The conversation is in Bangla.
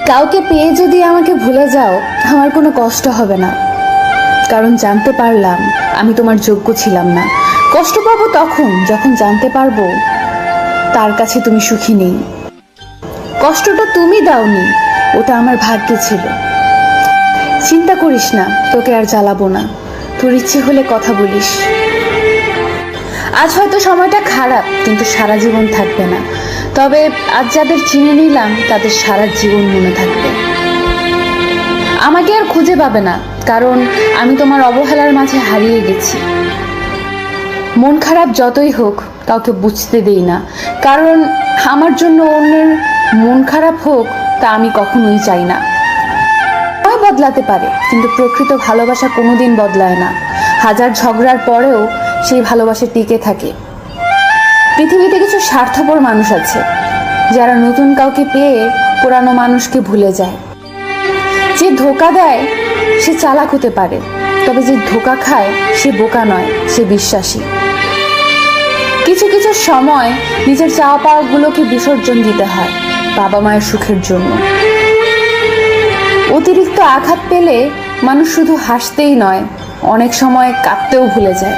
কাউকে পেয়ে যদি আমাকে ভুলে যাও, আমার কোনো কষ্ট হবে না, কারণ জানতে পারলাম আমি তোমার যোগ্য ছিলাম না। কষ্ট পাবো তখন যখন জানতে পারবো তার কাছে তুমি সুখী নেই। কষ্টটা তুমি দাওনি, ওটা আমার ভাগ্যে ছিল। চিন্তা করিস না, তোকে আর জ্বালাবো না। তোর ইচ্ছে হলে কথা বলিস। আজ হয়তো সময়টা খারাপ, কিন্তু সারা জীবন থাকবে না। তবে আজ যাদের চিনে নিলাম তাদের সারা জীবন মনে থাকবে। আমাকে আর খুঁজে পাবে না, কারণ আমি তোমার অবহেলার মাঝে হারিয়ে গেছি। মন খারাপ যতই হোক কাউকে বুঝতে দেই না, কারণ আমার জন্য অন্যের মন খারাপ হোক তা আমি কখনোই চাই না। সময় বদলাতে পারে, কিন্তু প্রকৃত ভালোবাসা কোনোদিন বদলায় না। হাজার ঝগড়ার পরেও সেই ভালোবাসা টিকে থাকে। পৃথিবীতে কিছু স্বার্থপর মানুষ আছে যারা নতুন কাউকে পেয়ে পুরানো মানুষকে ভুলে যায়। যে ধোঁকা দেয় সে চালাক হতে পারে, তবে যে ধোঁকা খায় সে বোকা নয়, সে বিশ্বাসী। কিছু কিছু সময় নিজের চাওয়া পাওয়াগুলোকে বিসর্জন দিতে হয় বাবা মায়ের সুখের জন্য। অতিরিক্ত আঘাত পেলে মানুষ শুধু হাসতেই নয়, অনেক সময় কাঁদতেও ভুলে যায়।